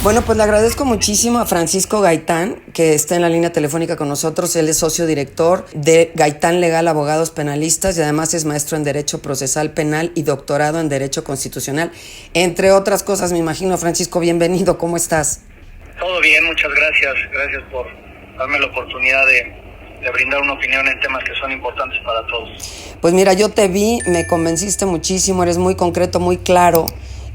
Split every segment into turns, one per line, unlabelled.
Bueno, pues le agradezco muchísimo a Francisco Gaitán, que está en la línea telefónica con nosotros. Él es socio director de Gaitán Legal Abogados Penalistas y además es maestro en Derecho Procesal Penal y doctorado en Derecho Constitucional. Entre otras cosas, me imagino. Francisco, bienvenido. ¿Cómo estás?
Todo bien, muchas gracias. Gracias por darme la oportunidad de brindar una opinión en temas que son importantes para todos.
Pues mira, yo te vi, me convenciste muchísimo, eres muy concreto, muy claro.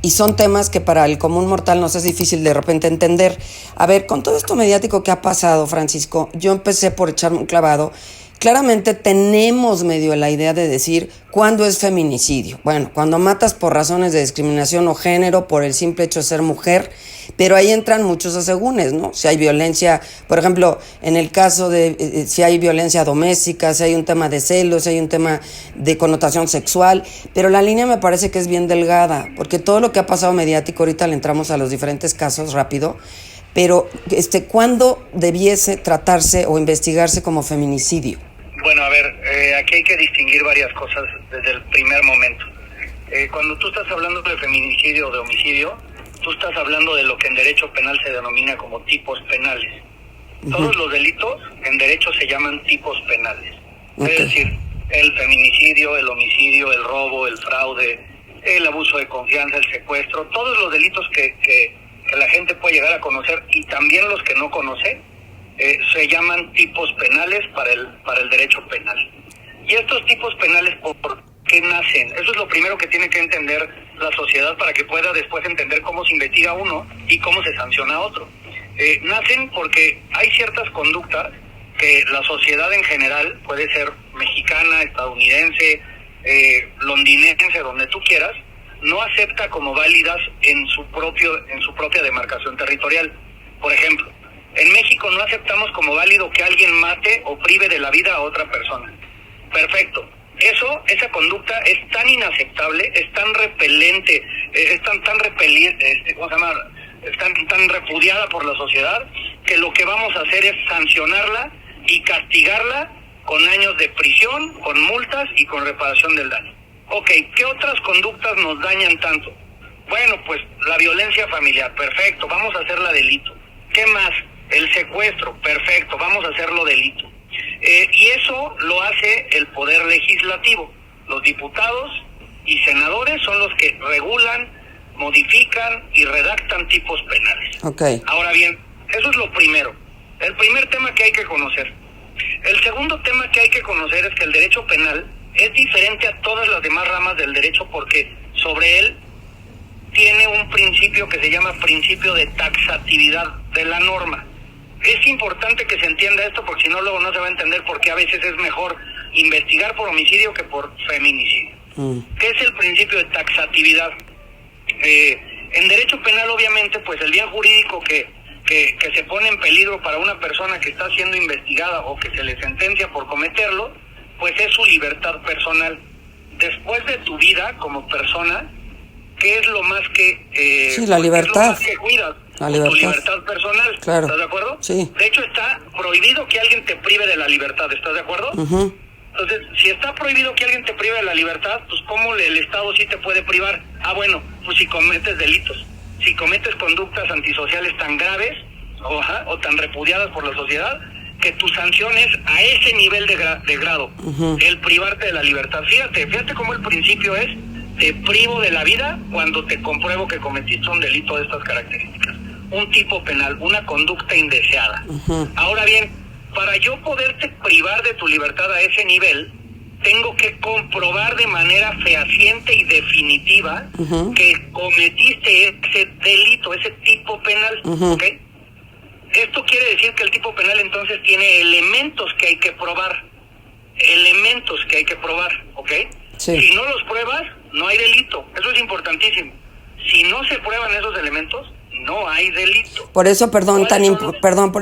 Y son temas que para el común mortal nos es difícil de repente entender. A ver, con todo esto mediático que ha pasado, Francisco, yo empecé por echarme un clavado. Claramente tenemos medio la idea de decir cuándo es feminicidio. Bueno, cuando matas por razones de discriminación o género, por el simple hecho de ser mujer, pero ahí entran muchos asegúnes, ¿no? Si hay violencia, por ejemplo, en el caso de si hay violencia doméstica, si hay un tema de celos, si hay un tema de connotación sexual, pero la línea me parece que es bien delgada, porque todo lo que ha pasado mediático, ahorita le entramos a los diferentes casos rápido, pero ¿cuándo debiese tratarse o investigarse como feminicidio?
Bueno, a ver, aquí hay que distinguir varias cosas desde el primer momento. Cuando tú estás hablando de feminicidio o de homicidio, tú estás hablando de lo que en derecho penal se denomina como tipos penales. Todos los delitos en derecho se llaman tipos penales. Es decir, el feminicidio, el homicidio, el robo, el fraude, el abuso de confianza, el secuestro, todos los delitos que la gente puede llegar a conocer y también los que no conoce, se llaman tipos penales para el derecho penal. Y estos tipos penales, ¿por qué nacen? Eso es lo primero que tiene que entender la sociedad para que pueda después entender cómo se investiga uno y cómo se sanciona a otro. Nacen porque hay ciertas conductas que la sociedad en general, puede ser mexicana, estadounidense, londinense, donde tú quieras, no acepta como válidas en su propia demarcación territorial. Por ejemplo, en México no aceptamos como válido que alguien mate o prive de la vida a otra persona. Perfecto. Esa conducta es tan inaceptable, es tan repelente, es tan repudiada por la sociedad, que lo que vamos a hacer es sancionarla y castigarla con años de prisión, con multas y con reparación del daño. Ok, ¿qué otras conductas nos dañan tanto? Bueno, pues la violencia familiar, perfecto, vamos a hacerla delito. ¿Qué más? El secuestro, perfecto, vamos a hacerlo delito. Y eso lo hace el Poder Legislativo. Los diputados y senadores son los que regulan, modifican y redactan tipos penales.
Okay.
Ahora bien, eso es lo primero. El primer tema que hay que conocer. El segundo tema que hay que conocer es que el derecho penal es diferente a todas las demás ramas del derecho porque sobre él tiene un principio que se llama principio de taxatividad de la norma. Es importante que se entienda esto porque si no luego no se va a entender por qué a veces es mejor investigar por homicidio que por feminicidio. ¿Qué es el principio de taxatividad? En derecho penal obviamente pues el bien jurídico que se pone en peligro para una persona que está siendo investigada o que se le sentencia por cometerlo, pues es su libertad personal. Después de tu vida como persona, ¿qué es lo más que
sí, la libertad.
¿qué es lo más que cuidas?
La libertad.
Tu libertad personal.
Claro.
¿Estás de acuerdo?
Sí.
De hecho está prohibido que alguien te prive de la libertad. ¿Estás de acuerdo?
Uh-huh.
Entonces, si está prohibido que alguien te prive de la libertad, pues ¿cómo el Estado sí te puede privar? Bueno, pues si cometes delitos, si cometes conductas antisociales tan graves o tan repudiadas por la sociedad, que tu sanción es a ese nivel de grado, el privarte de la libertad. Fíjate cómo el principio es: te privo de la vida cuando te compruebo que cometiste un delito de estas características, un tipo penal, una conducta indeseada. Ahora bien, para yo poderte privar de tu libertad a ese nivel, tengo que comprobar de manera fehaciente y definitiva que cometiste ese delito, ese tipo penal, ¿ok? Esto quiere decir que el tipo penal entonces tiene elementos que hay que probar, ¿ok?
Sí.
Si no los pruebas, no hay delito. Eso es importantísimo. Si no se prueban esos elementos, no hay delito.
Por eso, por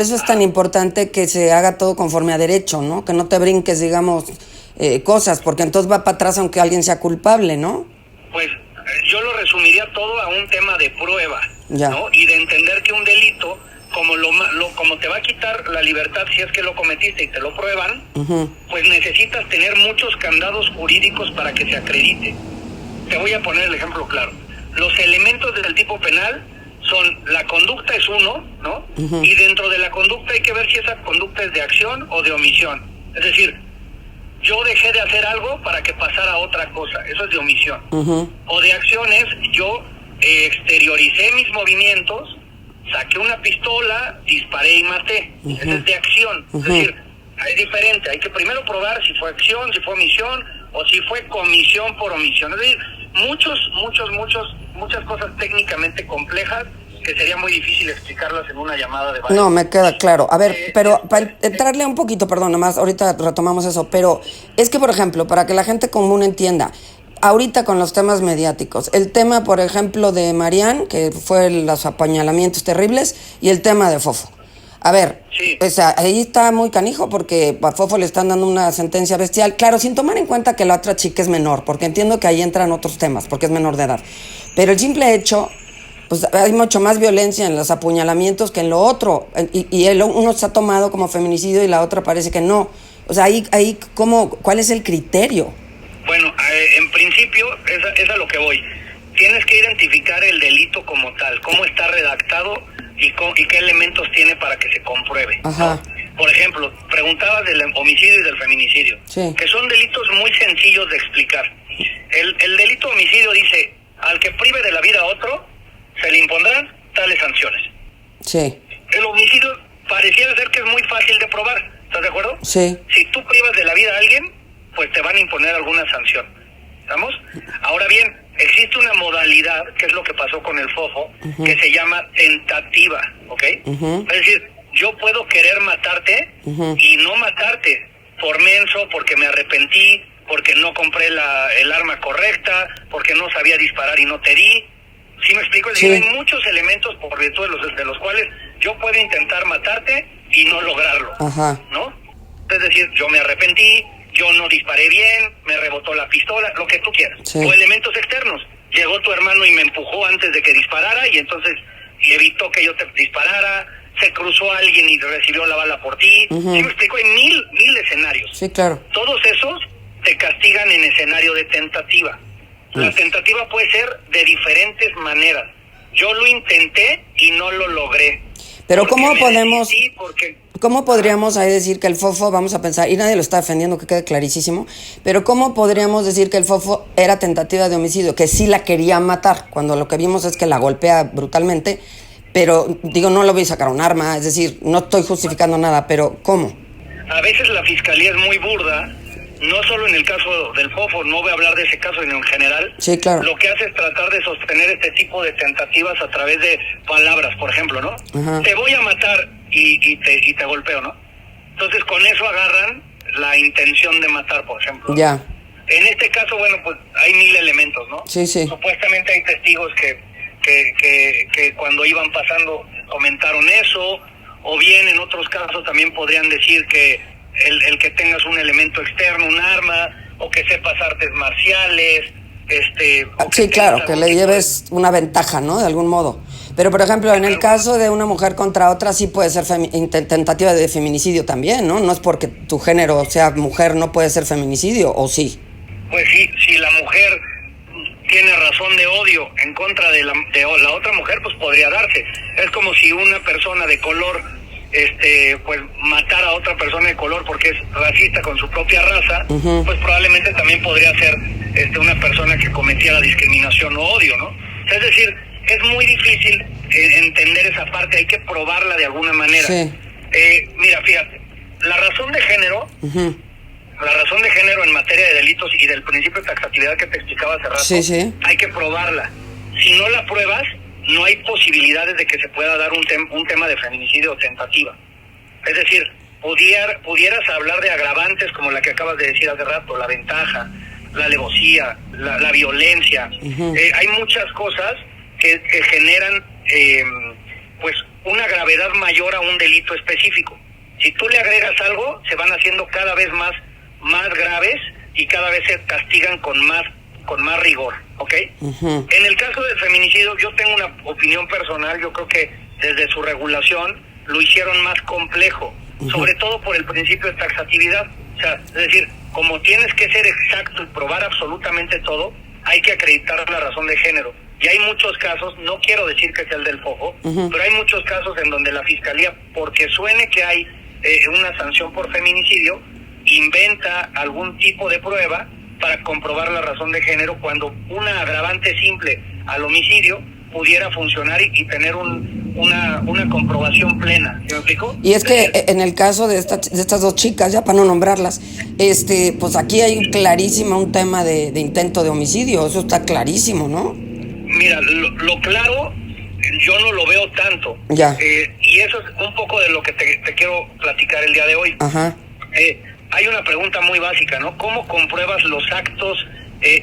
eso es tan importante que se haga todo conforme a derecho, ¿no? Que no te brinques, digamos, cosas, porque entonces va para atrás aunque alguien sea culpable, ¿no?
Pues yo lo resumiría todo a un tema de prueba,
ya,
¿no? Y de entender que un delito, como te va a quitar la libertad si es que lo cometiste y te lo prueban, pues necesitas tener muchos candados jurídicos para que se acredite. Te voy a poner el ejemplo claro. Los elementos del tipo penal son, la conducta es uno, ¿no?
Uh-huh.
Y dentro de la conducta hay que ver si esa conducta es de acción o de omisión. Es decir, yo dejé de hacer algo para que pasara otra cosa, eso es de omisión.
Uh-huh.
O de acción es, yo exterioricé mis movimientos, saqué una pistola, disparé y maté. Uh-huh. Eso es de acción. Uh-huh. Es decir, es diferente, hay que primero probar si fue acción, si fue omisión, o si fue comisión por omisión. Es decir, muchas cosas técnicamente complejas que sería muy difícil explicarlas en una llamada de varios.
No, me queda claro. A ver, pero para entrarle un poquito, perdón, nomás, ahorita retomamos eso, pero es que, por ejemplo, para que la gente común entienda, ahorita con los temas mediáticos, el tema, por ejemplo, de Marian, que fue los apuñalamientos terribles, y el tema de Fofo. A ver,
sí.
O sea, ahí está muy canijo porque a Fofo le están dando una sentencia bestial. Claro, sin tomar en cuenta que la otra chica es menor, porque entiendo que ahí entran otros temas, porque es menor de edad. Pero el simple hecho, pues hay mucho más violencia en los apuñalamientos que en lo otro. Y uno se ha tomado como feminicidio y la otra parece que no. O sea, ahí ¿cuál es el criterio?
Bueno, en principio, es a lo que voy. Tienes que identificar el delito como tal, cómo está redactado y qué elementos tiene para que se compruebe.
Ajá.
¿No? Por ejemplo, preguntabas del homicidio y del feminicidio,
sí.
Que son delitos muy sencillos de explicar. El delito homicidio dice, al que prive de la vida a otro, se le impondrán tales sanciones.
Sí.
El homicidio pareciera ser que es muy fácil de probar, ¿estás de acuerdo?
Sí.
Si tú privas de la vida a alguien, pues te van a imponer alguna sanción. ¿Estamos? Ahora bien, existe una modalidad, que es lo que pasó con el Fofo, uh-huh, que se llama tentativa, ¿ok? Uh-huh. Es decir, yo puedo querer matarte, uh-huh, y no matarte por menso, porque me arrepentí, porque no compré el arma correcta, porque no sabía disparar y no te di. ¿Sí me explico? Es decir, hay muchos elementos por virtud de los cuales yo puedo intentar matarte y no lograrlo, uh-huh, ¿no? Es decir, yo me arrepentí, yo no disparé bien, me rebotó la pistola, lo que tú quieras. Sí. O elementos externos. Llegó tu hermano y me empujó antes de que disparara y entonces evitó que yo te disparara. Se cruzó alguien y recibió la bala por ti. Uh-huh. ¿Sí me explico? Hay mil escenarios.
Sí, claro.
Todos esos te castigan en escenario de tentativa. La tentativa puede ser de diferentes maneras. Yo lo intenté y no lo logré.
Pero ¿cómo podemos...?
Porque...
¿Cómo podríamos ahí decir que el Fofo, vamos a pensar, y nadie lo está defendiendo, que quede clarísimo, pero cómo podríamos decir que el Fofo era tentativa de homicidio, que sí la quería matar, cuando lo que vimos es que la golpea brutalmente, pero digo, no le voy a sacar un arma, es decir, no estoy justificando nada, pero ¿cómo?
A veces la fiscalía es muy burda, no solo en el caso del Fofo, no voy a hablar de ese caso, sino en general.
Sí, claro.
Lo que hace es tratar de sostener este tipo de tentativas a través de palabras, por ejemplo, ¿no? Uh-huh. Te voy a matar y te golpeo, ¿no? Entonces con eso agarran la intención de matar, por ejemplo.
Ya.
En este caso, bueno, pues hay 1000 elementos, ¿no?
Sí, sí.
Supuestamente hay testigos que cuando iban pasando comentaron eso, o bien en otros casos también podrían decir que el que tengas un elemento externo, un arma, o que sepas artes marciales,
sí, claro, que le lleves una ventaja, ¿no? De algún modo. Pero, por ejemplo, en el caso de una mujer contra otra, sí puede ser tentativa de feminicidio también, ¿no? No es porque tu género sea mujer, no puede ser feminicidio, ¿o sí?
Pues sí, si la mujer tiene razón de odio en contra de la otra mujer, pues podría darse. Es como si una persona de color pues matar a otra persona de color porque es racista con su propia raza, uh-huh, pues probablemente también podría ser una persona que cometiera discriminación o odio, ¿no? Es decir, es muy difícil entender esa parte, hay que probarla de alguna manera.
Sí.
Mira, fíjate, la razón de género, uh-huh, la razón de género en materia de delitos y del principio de taxatividad que te explicaba hace rato,
sí, sí,
hay que probarla. Si no la pruebas, no hay posibilidades de que se pueda dar un tema de feminicidio o tentativa. Es decir, pudieras hablar de agravantes como la que acabas de decir hace rato, la ventaja, la alevosía, la violencia. Uh-huh. Hay muchas cosas que generan pues una gravedad mayor a un delito específico. Si tú le agregas algo, se van haciendo cada vez más graves y cada vez se castigan con más rigor, ¿ok? Uh-huh. En el caso del feminicidio, yo tengo una opinión personal, yo creo que desde su regulación lo hicieron más complejo, uh-huh, sobre todo por el principio de taxatividad. O sea, es decir, como tienes que ser exacto y probar absolutamente todo, hay que acreditar la razón de género. Y hay muchos casos, no quiero decir que sea el del Fofo, pero hay muchos casos en donde la fiscalía, porque suene que hay una sanción por feminicidio, inventa algún tipo de prueba para comprobar la razón de género, cuando una agravante simple al homicidio pudiera funcionar y tener una comprobación plena. ¿Sí me explico?
Y es que en el caso de estas dos chicas, ya para no nombrarlas, pues aquí hay clarísimo un tema de intento de homicidio, eso está clarísimo, ¿no?
Mira, lo claro, yo no lo veo tanto.
Ya.
Y eso es un poco de lo que te quiero platicar el día de hoy.
Ajá.
Hay una pregunta muy básica, ¿no? ¿Cómo compruebas los actos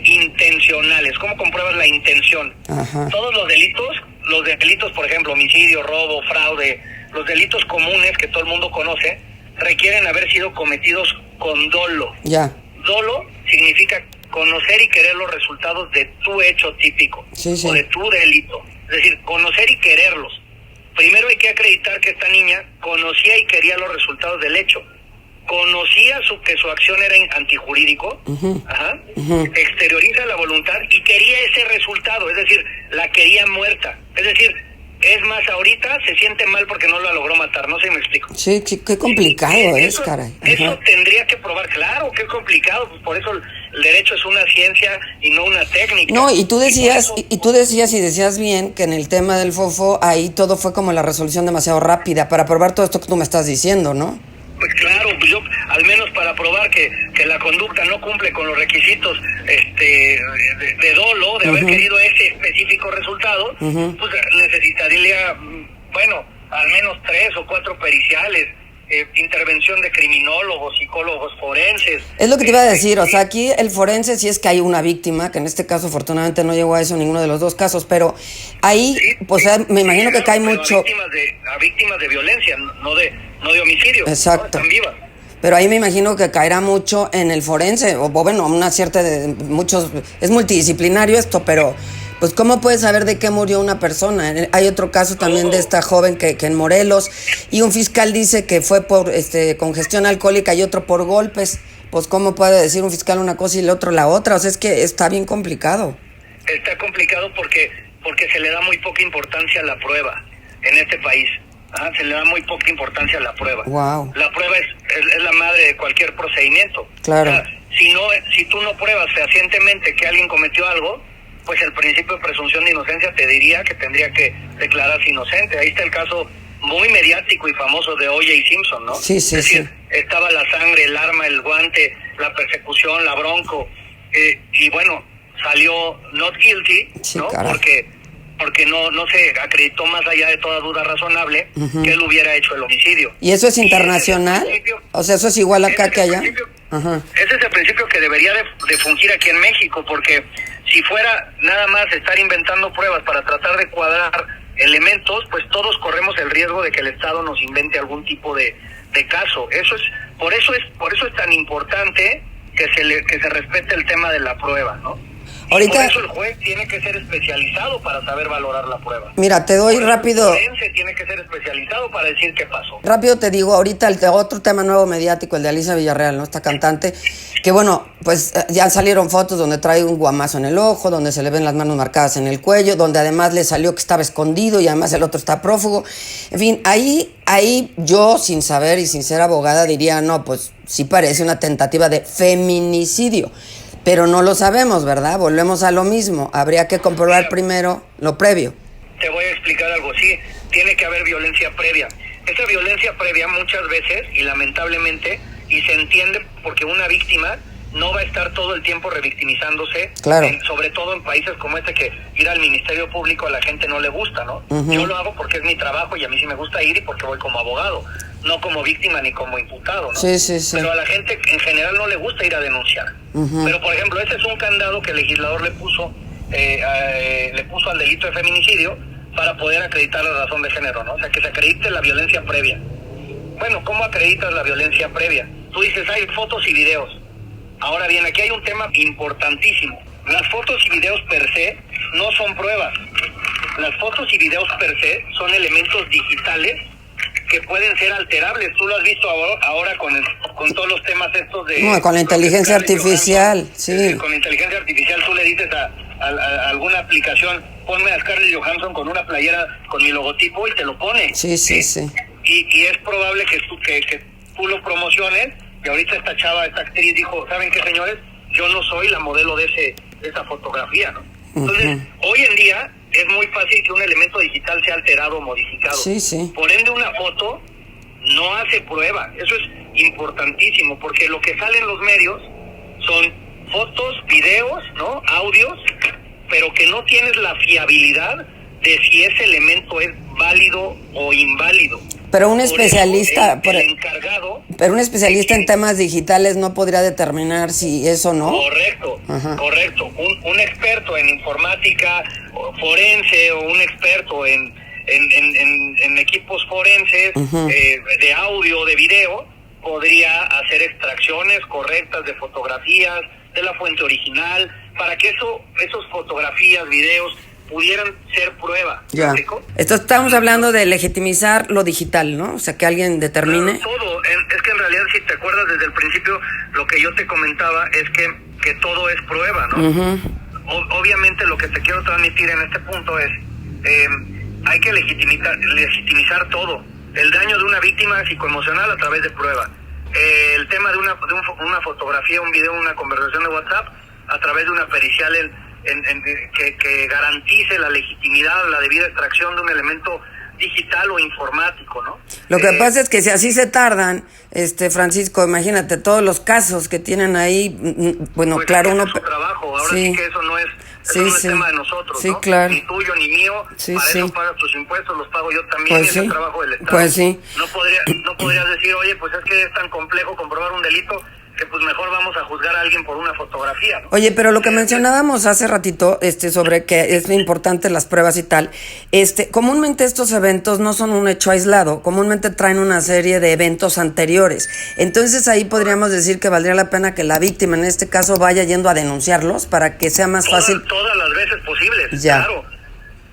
intencionales? ¿Cómo compruebas la intención?
Ajá.
Todos los delitos, por ejemplo, homicidio, robo, fraude, los delitos comunes que todo el mundo conoce, requieren haber sido cometidos con dolo.
Ya.
Dolo significa conocer y querer los resultados de tu hecho típico,
Sí.
o de tu delito. Es decir, conocer y quererlos. Primero hay que acreditar que esta niña conocía y quería los resultados del hecho. Conocía que su acción era antijurídico, exterioriza la voluntad y quería ese resultado, es decir, la quería muerta. Es decir, es más, ahorita se siente mal porque no la logró matar, no sé si me explico.
Sí, qué complicado es, caray. Ajá.
Eso tendría que probar, claro que es complicado, pues por eso el derecho es una ciencia y no una técnica.
No, y tú decías y decías bien que en el tema del Fofo ahí todo fue como la resolución demasiado rápida para probar todo esto que tú me estás diciendo, ¿no?
Pues claro, pues yo, al menos para probar que la conducta no cumple con los requisitos de dolo, de haber querido ese específico resultado, pues necesitaría, bueno, al menos 3 o 4 periciales, intervención de criminólogos, psicólogos forenses.
Es lo que te iba a decir, o sea, aquí el forense sí es que hay una víctima, que en este caso afortunadamente no llegó a eso ninguno de los dos casos, pero ahí, pues me imagino que cae mucho...
A víctimas de violencia, no de homicidio.
Exacto.
¿No? Están vivas.
Pero ahí me imagino que caerá mucho en el forense, o bueno, una cierta es multidisciplinario esto, pero pues ¿cómo puedes saber de qué murió una persona? Hay otro caso también de esta joven que en Morelos, y un fiscal dice que fue por congestión alcohólica y otro por golpes. Pues ¿cómo puede decir un fiscal una cosa y el otro la otra? O sea, es que está bien complicado.
Está complicado porque se le da muy poca importancia a la prueba en este país. Se le da muy poca importancia a la prueba.
Wow.
La prueba es la madre de cualquier procedimiento.
Claro.
O sea, si tú no pruebas fehacientemente que alguien cometió algo, pues el principio de presunción de inocencia te diría que tendría que declararse inocente. Ahí está el caso muy mediático y famoso de O.J. Simpson, ¿no?
Sí.
Es decir, estaba la sangre, el arma, el guante, la persecución, la bronco, y bueno, salió not guilty,
sí,
¿no?
Caray.
Porque no se acreditó más allá de toda duda razonable que él hubiera hecho el homicidio.
¿Y eso es internacional? O sea, ¿eso es igual acá que allá?
Ese es el principio que debería de fungir aquí en México, porque si fuera nada más estar inventando pruebas para tratar de cuadrar elementos, pues todos corremos el riesgo de que el Estado nos invente algún tipo de caso. Por eso es tan importante que se respete el tema de la prueba, ¿no?
Ahorita,
por eso el juez tiene que ser especializado para saber valorar la prueba.
Mira, te doy rápido.
El forense tiene que ser especializado para decir qué pasó.
Rápido te digo, ahorita otro tema nuevo mediático, el de Alicia Villarreal, ¿no? Esta cantante, que bueno, pues ya salieron fotos donde trae un guamazo en el ojo, donde se le ven las manos marcadas en el cuello, donde además le salió que estaba escondido y además el otro está prófugo. En fin, ahí yo, sin saber y sin ser abogada, diría, no, pues sí parece una tentativa de feminicidio. Pero no lo sabemos, ¿verdad? Volvemos a lo mismo. Habría que comprobar primero lo previo.
Te voy a explicar algo. Sí, tiene que haber violencia previa. Esa violencia previa muchas veces, y lamentablemente, y se entiende porque una víctima no va a estar todo el tiempo revictimizándose,
claro.
Sobre todo en países como este, que ir al Ministerio Público a la gente no le gusta, ¿no? Yo lo hago porque es mi trabajo y a mí sí me gusta ir y porque voy como abogado, no como víctima ni como imputado, ¿no?
Sí.
Pero a la gente en general no le gusta ir a denunciar. Pero, por ejemplo, ese es un candado que el legislador le puso al delito de feminicidio para poder acreditar la razón de género, ¿no? O sea, que se acredite la violencia previa. Bueno, ¿cómo acreditas la violencia previa? Tú dices, hay fotos y videos. Ahora bien, aquí hay un tema importantísimo. Las fotos y videos per se no son pruebas. Las fotos y videos per se son elementos digitales que pueden ser alterables. Tú lo has visto ahora con todos los temas estos de...
No, con la inteligencia artificial, sí.
Con la inteligencia artificial tú le dices a alguna aplicación, ponme a Scarlett Johansson con una playera con mi logotipo y te lo pone.
Sí.
Y es probable que tú lo promociones, y ahorita esta actriz dijo, ¿saben qué, señores? Yo no soy la modelo de esa fotografía, ¿no? Entonces, hoy en día es muy fácil que un elemento digital sea alterado o modificado.
Sí.
Por ende, una foto no hace prueba. Eso es importantísimo, porque lo que sale en los medios son fotos, videos, ¿no? Audios, pero que no tienes la fiabilidad de si ese elemento es válido o inválido.
Pero un especialista,
el encargado,
pero un especialista en temas digitales no podría determinar si eso no.
Correcto. Un experto en informática forense o un experto en equipos forenses de audio, de video, podría hacer extracciones correctas de fotografías de la fuente original para que esos fotografías, videos pudieran ser prueba.
Ya. Esto estamos hablando de legitimizar lo digital, ¿no? O sea, que alguien determine.
Claro, todo. Es que en realidad, si te acuerdas desde el principio, lo que yo te comentaba es que todo es prueba, ¿no? Obviamente lo que te quiero transmitir en este punto es hay que legitimizar todo. El daño de una víctima psicoemocional a través de prueba. El tema de una fotografía, un video, una conversación de WhatsApp a través de una pericial que garantice la legitimidad, la debida extracción de un elemento digital o informático, ¿no?
Lo que pasa es que si así se tardan, Francisco, imagínate todos los casos que tienen ahí, bueno,
pues
claro,
uno... Es su trabajo, ahora sí que eso no es tema de nosotros, ¿no?
Claro.
Ni tuyo ni mío, para eso pagas tus impuestos, los pago yo también,
pues
es el trabajo del Estado.
Pues sí.
No podrías decir, oye, pues es que es tan complejo comprobar un delito que pues mejor vamos a juzgar a alguien por una fotografía, ¿no?
Oye, pero lo que mencionábamos hace ratito, sobre que es importante las pruebas y tal, comúnmente estos eventos no son un hecho aislado, comúnmente traen una serie de eventos anteriores. Entonces ahí podríamos decir que valdría la pena que la víctima, en este caso, vaya yendo a denunciarlos para que sea más fácil.
Todas las veces posibles,
ya.
Claro.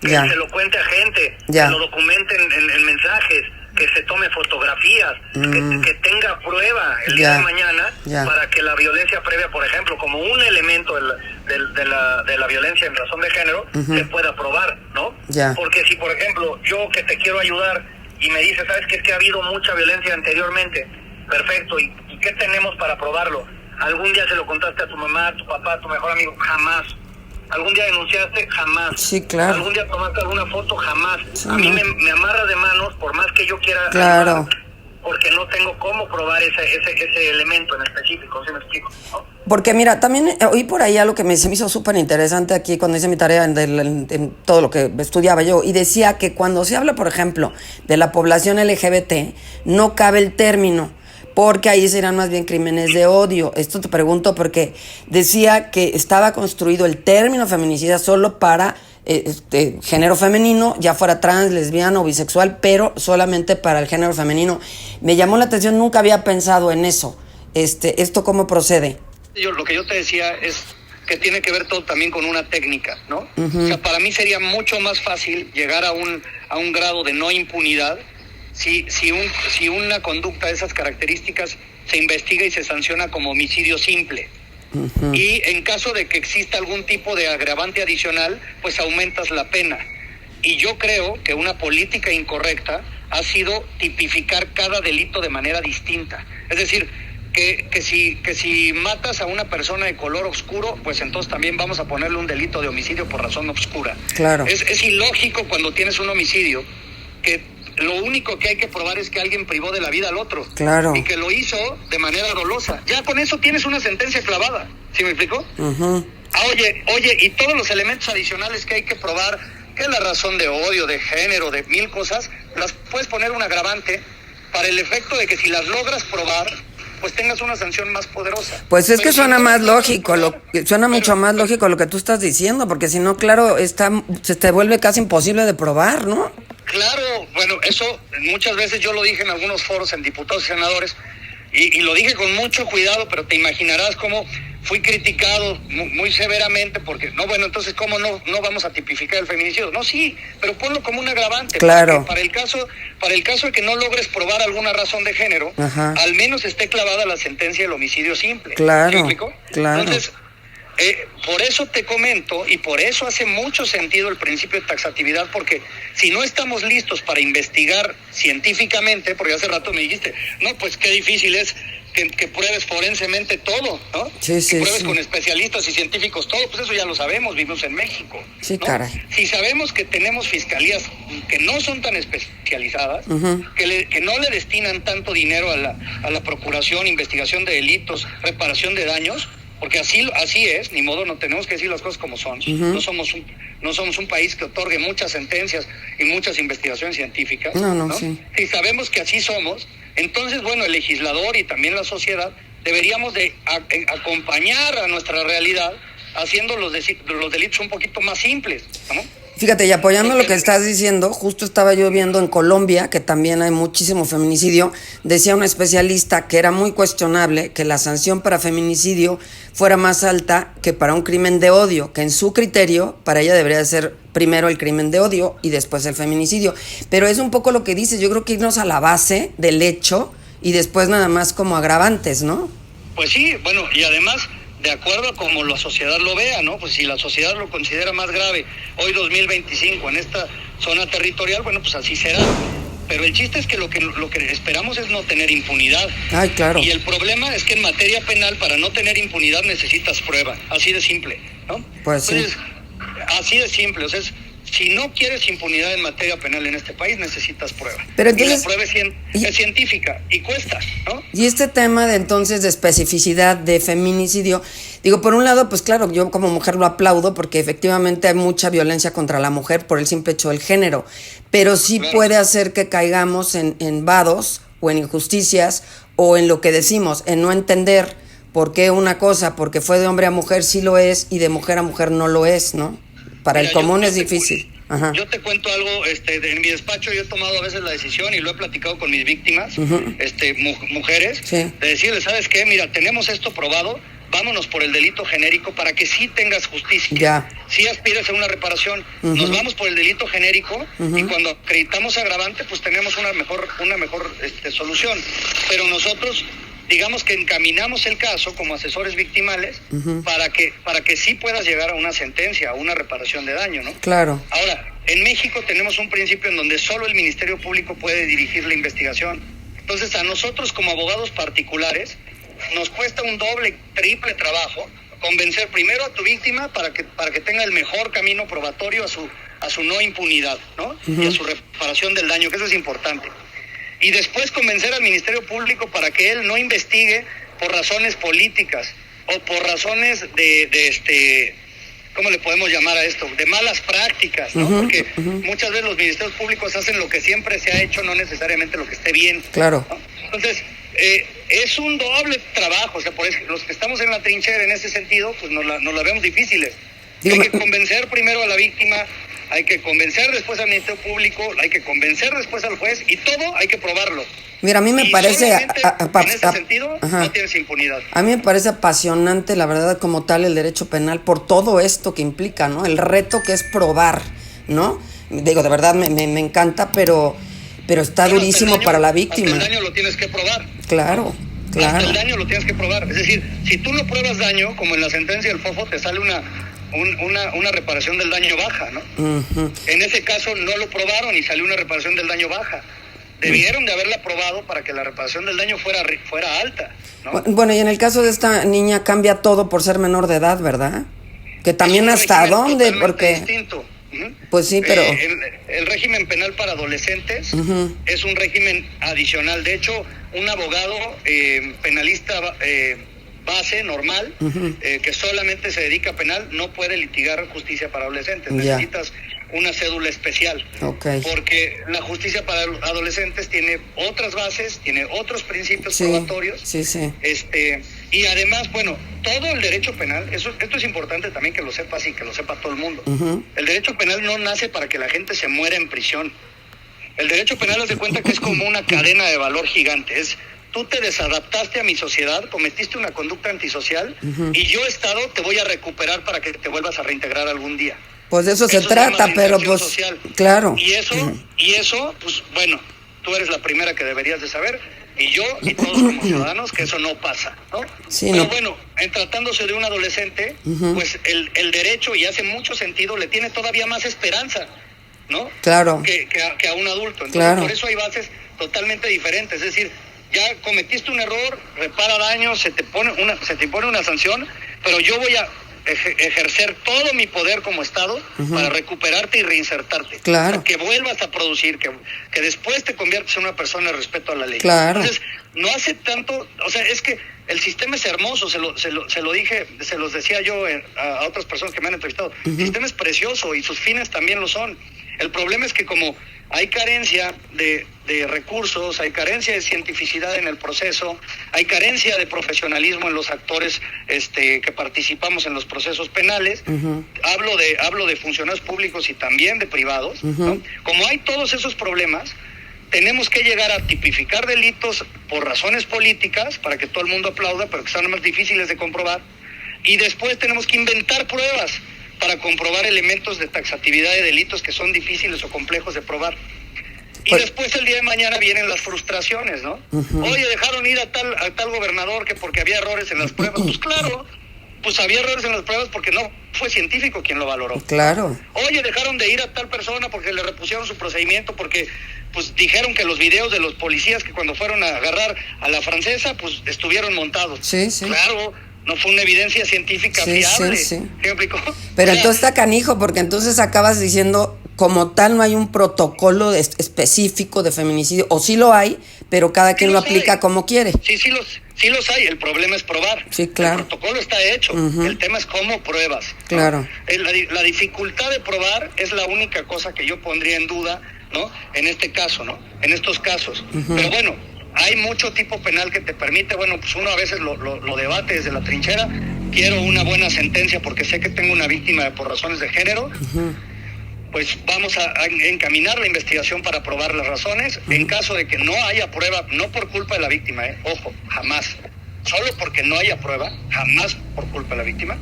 Que se lo cuente a gente,
ya.
Que lo documenten en mensajes, que se tome fotografías, que tenga prueba el día de mañana para que la violencia previa, por ejemplo, como un elemento de la violencia en razón de género, se pueda probar, ¿no? Porque si, por ejemplo, yo que te quiero ayudar y me dices, ¿sabes qué? Es que ha habido mucha violencia anteriormente, perfecto, ¿y qué tenemos para probarlo? ¿Algún día se lo contaste a tu mamá, a tu papá, a tu mejor amigo? Jamás. ¿Algún día denunciaste? Jamás.
Sí, claro.
¿Algún día tomaste alguna foto? Jamás.
Sí,
a mí me amarra de manos por más que yo quiera.
Claro.
Ayudar, porque no tengo cómo probar ese elemento en específico, ¿sí me explico? ¿No?
Porque mira, también oí por ahí algo que se me hizo súper interesante aquí cuando hice mi tarea en todo lo que estudiaba yo, y decía que cuando se habla, por ejemplo, de la población LGBT, no cabe el término, porque ahí serán más bien crímenes de odio. Esto te pregunto porque decía que estaba construido el término feminicida solo para género femenino, ya fuera trans, lesbiano o bisexual, pero solamente para el género femenino. Me llamó la atención, nunca había pensado en eso. ¿Esto cómo procede?
Lo que yo te decía es que tiene que ver todo también con una técnica, ¿no? O sea, para mí sería mucho más fácil llegar a un grado de no impunidad si una conducta de esas características se investiga y se sanciona como homicidio simple. Y en caso de que exista algún tipo de agravante adicional, pues aumentas la pena. Y yo creo que una política incorrecta ha sido tipificar cada delito de manera distinta. Es decir, que si matas a una persona de color oscuro, pues entonces también vamos a ponerle un delito de homicidio por razón oscura.
Claro.
Es ilógico cuando tienes un homicidio que lo único que hay que probar es que alguien privó de la vida al otro.
Claro.
Y que lo hizo de manera dolosa. Ya con eso tienes una sentencia clavada. ¿Sí me explico? Oye, y todos los elementos adicionales que hay que probar, que es la razón de odio, de género, de mil cosas, las puedes poner un agravante para el efecto de que si las logras probar, pues tengas una sanción más poderosa.
Pues es que suena más lógico, suena mucho más lógico lo que tú estás diciendo, porque si no, claro, se te vuelve casi imposible de probar, ¿no?
Claro, bueno, eso muchas veces yo lo dije en algunos foros, en diputados y senadores, y lo dije con mucho cuidado, pero te imaginarás cómo fui criticado muy severamente, porque, no, bueno, entonces, ¿cómo no vamos a tipificar el feminicidio? No, sí, pero ponlo como un agravante.
Claro.
Para el caso de que no logres probar alguna razón de género, al menos esté clavada la sentencia del homicidio simple.
Claro,
¿Sí me explico?
Claro.
Entonces, Por eso te comento, y por eso hace mucho sentido el principio de taxatividad, porque si no estamos listos para investigar científicamente, porque hace rato me dijiste, no, pues qué difícil es que pruebes forensemente todo, ¿no?
Sí,
que pruebes con especialistas y científicos todo, pues eso ya lo sabemos, vivimos en México.
Sí,
¿no?
caray.
Si sabemos que tenemos fiscalías que no son tan especializadas, que no le destinan tanto dinero a la procuración, investigación de delitos, reparación de daños, porque así es, ni modo, no tenemos que decir las cosas como son. No somos un país que otorgue muchas sentencias y muchas investigaciones científicas.
No, sí.
Si sabemos que así somos, entonces, bueno, el legislador y también la sociedad deberíamos de acompañar a nuestra realidad haciendo los delitos un poquito más simples, ¿no?
Fíjate, y apoyando lo que estás diciendo, justo estaba yo viendo en Colombia, que también hay muchísimo feminicidio, decía un especialista que era muy cuestionable que la sanción para feminicidio fuera más alta que para un crimen de odio, que en su criterio, para ella debería ser primero el crimen de odio y después el feminicidio. Pero es un poco lo que dices, yo creo que irnos a la base del hecho y después nada más como agravantes, ¿no?
Pues sí, bueno, y además, de acuerdo a como la sociedad lo vea, ¿no? Pues si la sociedad lo considera más grave hoy 2025 en esta zona territorial, bueno, pues así será. Pero el chiste es que lo que esperamos es no tener impunidad.
Ay, claro.
Y el problema es que en materia penal, para no tener impunidad necesitas prueba, así de simple, ¿no?
Pues
entonces,
sí.
Así de simple, o sea, si no quieres impunidad en materia penal en este país, necesitas prueba.
Pero entonces,
y la prueba es científica y cuesta, ¿no?
Y este tema de entonces de especificidad de feminicidio, digo, por un lado, pues claro, yo como mujer lo aplaudo porque efectivamente hay mucha violencia contra la mujer por el simple hecho del género, pero sí
Claro.
puede hacer que caigamos en vados o en injusticias o en lo que decimos, en no entender por qué una cosa, porque fue de hombre a mujer sí lo es y de mujer a mujer no lo es, ¿no? Para
Mira,
el común
yo
es difícil. Ajá.
Yo te cuento algo, en mi despacho yo he tomado a veces la decisión y lo he platicado con mis víctimas, mujeres,
Sí.
de decirles, ¿sabes qué? Mira, tenemos esto probado, vámonos por el delito genérico para que sí tengas justicia.
Ya.
Sí aspires a una reparación, nos vamos por el delito genérico y cuando acreditamos agravante, pues tenemos una mejor solución. Pero nosotros, digamos que encaminamos el caso como asesores victimales para que sí puedas llegar a una sentencia, a una reparación de daño, ¿no?
Claro.
Ahora, en México tenemos un principio en donde solo el Ministerio Público puede dirigir la investigación. Entonces, a nosotros como abogados particulares nos cuesta un doble, triple trabajo convencer primero a tu víctima para que tenga el mejor camino probatorio a su no impunidad, ¿no? Y a su reparación del daño, que eso es importante. Y después convencer al Ministerio Público para que él no investigue por razones políticas o por razones ¿cómo le podemos llamar a esto? De malas prácticas, ¿no? Porque muchas veces los ministerios públicos hacen lo que siempre se ha hecho, no necesariamente lo que esté bien.
Claro.
¿No? Entonces, es un doble trabajo, o sea, por eso los que estamos en la trinchera en ese sentido, pues nos la vemos difíciles.
Dígame.
Hay que convencer primero a la víctima, hay que convencer después al Ministerio Público, hay que convencer después al juez y todo hay que probarlo.
Mira, a mí me
Y
parece...
solamente en ese sentido
ajá.
no tienes impunidad.
A mí me parece apasionante, la verdad, como tal, el derecho penal por todo esto que implica, ¿no? El reto que es probar, ¿no? Digo, de verdad me encanta, pero está
Bueno,
durísimo
hasta el daño,
para la víctima.
Hasta el daño lo tienes que probar.
Claro.
Hasta el daño lo tienes que probar. Es decir, si tú no pruebas daño, como en la sentencia del FOFO, te sale una reparación del daño baja, ¿no? En ese caso no lo probaron y salió una reparación del daño baja. Debieron de haberla probado para que la reparación del daño fuera alta, ¿no?
Bueno, y en el caso de esta niña cambia todo por ser menor de edad, ¿verdad? Que también hasta dónde, porque...
distinto.
Pues sí, pero...
El régimen penal para adolescentes es un régimen adicional. De hecho, un abogado penalista base, normal, que solamente se dedica a penal, no puede litigar justicia para adolescentes.
Ya.
Necesitas una cédula especial.
Okay.
Porque la justicia para adolescentes tiene otras bases, tiene otros principios
Sí,
probatorios.
sí.
Y además, bueno, todo el derecho penal, esto es importante también que lo sepas y que lo sepa todo el mundo. El derecho penal no nace para que la gente se muera en prisión. El derecho penal, haz de cuenta que es como una cadena de valor gigante. Tú te desadaptaste a mi sociedad, cometiste una conducta antisocial y yo, Estado, te voy a recuperar para que te vuelvas a reintegrar algún día.
Pues de eso se
se
trata,
llama
pero
reinserción
pues...
social.
Claro.
Y eso, pues bueno, tú eres la primera que deberías de saber. y yo y todos como ciudadanos que eso no pasa, ¿no?
Sí,
pero
no.
bueno, en tratándose de un adolescente, pues el derecho, y hace mucho sentido, le tiene todavía más esperanza, ¿no?
Claro.
Que a un adulto. Entonces,
Claro.
por eso hay bases totalmente diferentes. Es decir, ya cometiste un error, repara daños, se te impone una sanción, pero yo voy a ejercer todo mi poder como Estado para recuperarte y reinsertarte.
Claro.
O sea, que vuelvas a producir, que después te conviertas en una persona de respeto a la ley.
Claro.
Entonces, no hace tanto, o sea, es que el sistema es hermoso, se lo dije, se los decía yo a otras personas que me han entrevistado. El sistema es precioso y sus fines también lo son. El problema es que como hay carencia de recursos, hay carencia de cientificidad en el proceso, hay carencia de profesionalismo en los actores que participamos en los procesos penales. Hablo de funcionarios públicos y también de privados, ¿no? Como hay todos esos problemas, tenemos que llegar a tipificar delitos por razones políticas para que todo el mundo aplauda, pero que sean más difíciles de comprobar, y después tenemos que inventar pruebas para comprobar elementos de taxatividad de delitos que son difíciles o complejos de probar. Y
Pues,
después el día de mañana vienen las frustraciones, ¿no? Oye, dejaron ir a tal gobernador que porque había errores en las pruebas. Pues claro, pues había errores en las pruebas porque no fue científico quien lo valoró.
claro.
Oye, dejaron de ir a tal persona porque le repusieron su procedimiento, porque pues dijeron que los videos de los policías que cuando fueron a agarrar a la francesa, pues estuvieron montados.
Sí, sí.
Claro, no fue una evidencia científica
Sí,
fiable.
sí, sí.
¿Sí me explicó?
Pero
O sea,
entonces está canijo, porque entonces acabas diciendo, como tal, no hay un protocolo específico de feminicidio, o sí lo hay, pero cada quien lo
los
aplica
hay.
como quiere.
Sí los hay, el problema es probar.
Sí, claro.
El protocolo está hecho, el tema es cómo pruebas.
Claro.
La dificultad de probar es la única cosa que yo pondría en duda, ¿no? En este caso, ¿no? En estos casos. Pero bueno, hay mucho tipo penal que te permite, bueno, pues uno a veces lo debate desde la trinchera. Quiero una buena sentencia porque sé que tengo una víctima por razones de género. Pues vamos a encaminar la investigación para probar las razones. En caso de que no haya prueba, no por culpa de la víctima, ojo, jamás, solo porque no haya prueba, jamás por culpa de la víctima,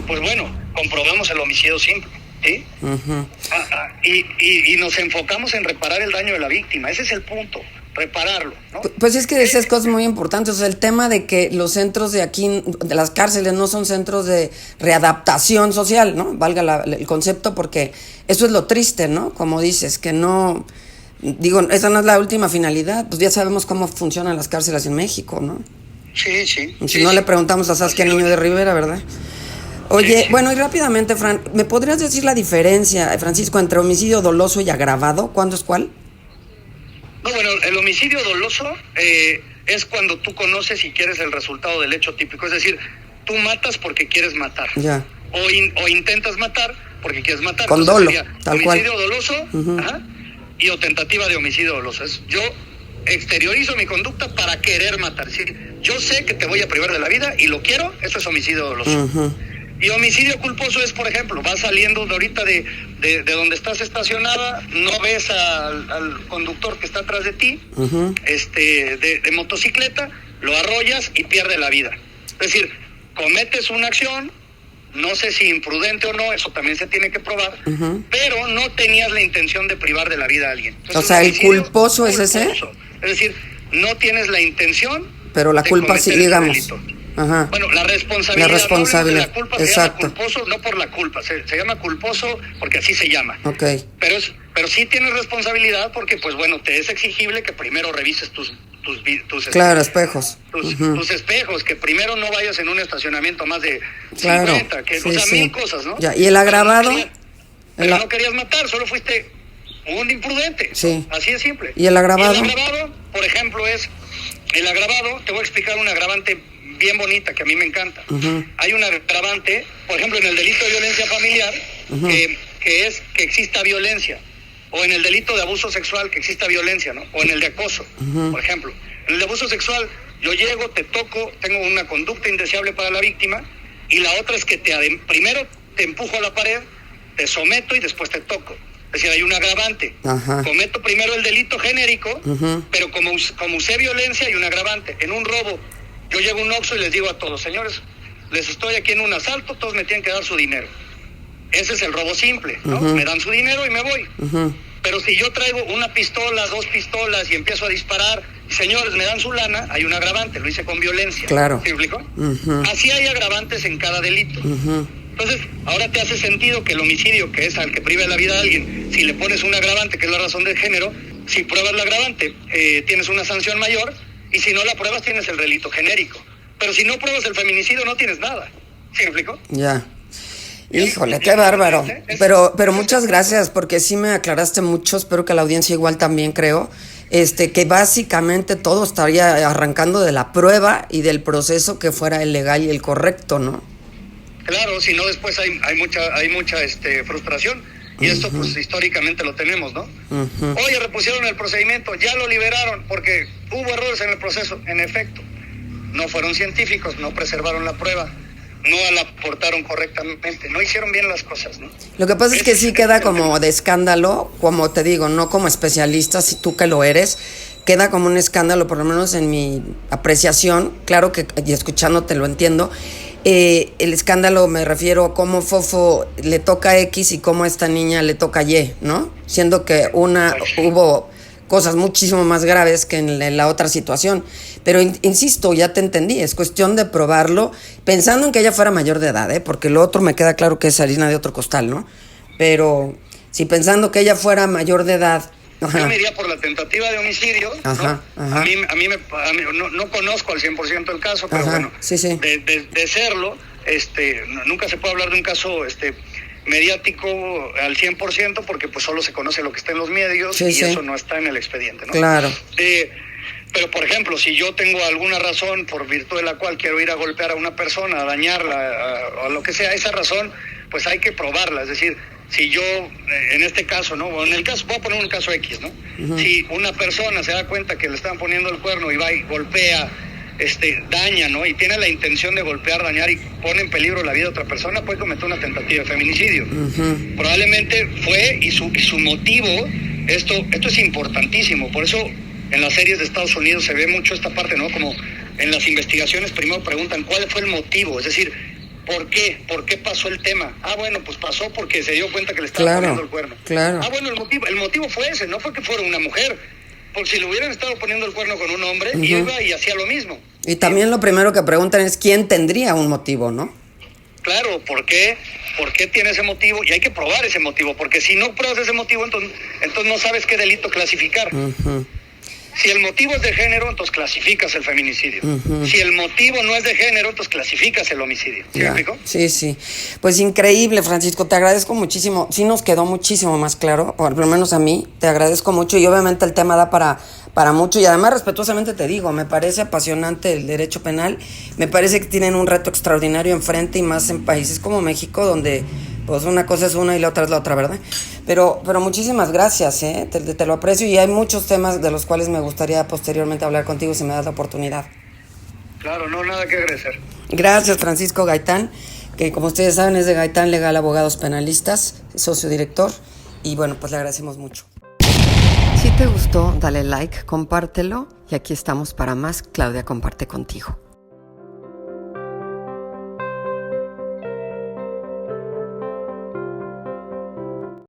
pues bueno, comprobamos el homicidio simple, ¿sí? Y nos enfocamos en reparar el daño de la víctima, ese es el punto, repararlo, ¿no?
Pues es que decías cosas muy importantes, o sea, el tema de que los centros de aquí, de las cárceles, no son centros de readaptación social, ¿no? Valga el concepto, porque eso es lo triste, ¿no? Como dices, que no, digo, esa no es la última finalidad, pues ya sabemos cómo funcionan las cárceles en México, ¿no?
Sí.
Si no le preguntamos a Saskia Niño de Rivera, ¿verdad? Oye, bueno, y rápidamente, Fran, ¿me podrías decir la diferencia, Francisco, entre homicidio doloso y agravado? ¿Cuándo es cuál?
No, bueno, el homicidio doloso es cuando tú conoces y quieres el resultado del hecho típico. Es decir, tú matas porque quieres matar.
Ya.
O intentas matar porque quieres matar.
Con
Entonces
dolo,
sería
tal cual.
homicidio doloso o tentativa de homicidio doloso. Yo exteriorizo mi conducta para querer matar. Es decir, yo sé que te voy a privar de la vida y lo quiero, eso es homicidio doloso. Y homicidio culposo es, por ejemplo, vas saliendo de ahorita de donde estás estacionada, no ves al conductor que está atrás de ti, de motocicleta, lo arrollas y pierde la vida. Es decir, cometes una acción, no sé si imprudente o no, eso también se tiene que probar, pero no tenías la intención de privar de la vida a alguien. Entonces,
o sea, el culposo es ese.
Es decir, no tienes la intención,
pero la culpa sí, digamos. Ajá.
Bueno, la responsabilidad.
La responsabilidad.
No, la culpa
exacto.
Se llama culposo, no por la culpa, se llama culposo porque así se llama.
Ok.
Pero sí tienes responsabilidad porque, pues bueno, te es exigible que primero revises tus
claro, espejos.
Tus espejos, que primero no vayas en un estacionamiento más de 50, que,
sí,
o sea,
sí.
1000 cosas, ¿no?
Ya. ¿Y el agravado?
Pero no querías matar, solo fuiste un imprudente.
Sí.
Así de simple.
¿Y el agravado?
Y el agravado, por ejemplo, el agravado, te voy a explicar un agravante bien bonita que a mí me encanta. Hay un agravante, por ejemplo, en el delito de violencia familiar, que es que exista violencia, o en el delito de abuso sexual que exista violencia, ¿no? O en el de acoso, por ejemplo. En el de abuso sexual, yo llego, te toco, tengo una conducta indeseable para la víctima, y la otra es que primero te empujo a la pared, te someto y después te toco. Es decir, hay un agravante. Cometo primero el delito genérico, pero como usé violencia, hay un agravante. En un robo, yo llego a un Oxxo y les digo a todos, señores, les estoy aquí en un asalto, todos me tienen que dar su dinero. Ese es el robo simple, ¿no? Me dan su dinero y me voy. Pero si yo traigo una pistola, 2 pistolas y empiezo a disparar señores, me dan su lana, hay un agravante, lo hice con violencia.
Claro.
¿Sí me explico?
Uh-huh.
Así hay agravantes en cada delito.
Uh-huh.
Entonces, ahora te hace sentido que el homicidio, que es al que priva la vida de alguien, si le pones un agravante, que es la razón del género, si pruebas el agravante, tienes una sanción mayor, y si no la pruebas, tienes el delito genérico. Pero si no pruebas el feminicidio, no tienes nada. ¿Sí me explico?
Ya. Híjole, qué bárbaro. Pero muchas gracias, porque sí me aclaraste mucho. Espero que la audiencia igual también, creo. Que básicamente todo estaría arrancando de la prueba y del proceso que fuera el legal y el correcto, ¿no?
Claro, si no después hay mucha frustración. Y esto pues históricamente lo tenemos, ¿no?
Uh-huh.
Oye, repusieron el procedimiento, ya lo liberaron porque hubo errores en el proceso. En efecto, no fueron científicos, no preservaron la prueba, no la aportaron correctamente, no hicieron bien las cosas, ¿no?
Lo que pasa es que sí queda como de escándalo, como te digo, no como especialista, si tú que lo eres, queda como un escándalo, por lo menos en mi apreciación, claro que, y escuchándote lo entiendo. El escándalo me refiero a cómo Fofo le toca X y cómo a esta niña le toca Y, ¿no? Siendo que hubo cosas muchísimo más graves que en la otra situación. Pero insisto, ya te entendí, es cuestión de probarlo, pensando en que ella fuera mayor de edad, porque lo otro me queda claro que es harina de otro costal, ¿no? Pero si pensando que ella fuera mayor de edad... Ajá.
Yo me iría por la tentativa de homicidio,
ajá,
¿no?
Ajá.
A mí no conozco al 100% el caso, pero
Ajá,
bueno,
sí.
De serlo, nunca se puede hablar de un caso mediático al 100% porque pues solo se conoce lo que está en los medios y eso no está en el expediente, ¿no?
Claro.
Pero, por ejemplo, si yo tengo alguna razón por virtud de la cual quiero ir a golpear a una persona, a dañarla, o lo que sea, esa razón, pues hay que probarla. Es decir, si yo, en este caso, ¿no? O en el caso, voy a poner un caso X, ¿no? Uh-huh. Si una persona se da cuenta que le están poniendo el cuerno y va y golpea, daña, ¿no? Y tiene la intención de golpear, dañar y pone en peligro la vida de otra persona, puede cometer una tentativa de feminicidio. Uh-huh. Probablemente fue, y su motivo, esto es importantísimo, por eso en las series de Estados Unidos se ve mucho esta parte, ¿no? Como en las investigaciones primero preguntan cuál fue el motivo, es decir, ¿por qué? ¿Por qué pasó el tema? Ah, bueno, pues pasó porque se dio cuenta que le estaba poniendo el cuerno.
Claro.
Ah, bueno, el motivo fue ese, no fue que fuera una mujer, porque si le hubieran estado poniendo el cuerno con un hombre, uh-huh, iba y hacía lo mismo.
Y también lo primero que preguntan es quién tendría un motivo, ¿no?
Claro, ¿por qué? ¿Por qué tiene ese motivo? Y hay que probar ese motivo, porque si no pruebas ese motivo, entonces no sabes qué delito clasificar.
Uh-huh.
Si el motivo es de género, entonces clasificas el feminicidio. Uh-huh. Si el motivo no es de género, entonces clasificas el homicidio. ¿Sí me explico?
Sí. Pues increíble, Francisco. Te agradezco muchísimo. Sí nos quedó muchísimo más claro, o al menos a mí. Te agradezco mucho y obviamente el tema da para mucho. Y además, respetuosamente te digo, me parece apasionante el derecho penal. Me parece que tienen un reto extraordinario enfrente y más en países como México, donde pues una cosa es una y la otra es la otra, ¿verdad? Pero muchísimas gracias, te lo aprecio y hay muchos temas de los cuales me gustaría posteriormente hablar contigo si me das la oportunidad.
Claro, no, nada que agradecer.
Gracias, Francisco Gaitán, que como ustedes saben es de Gaitán Legal Abogados Penalistas, socio director, y bueno, pues le agradecemos mucho. Si te gustó, dale like, compártelo y aquí estamos para más. Claudia comparte contigo.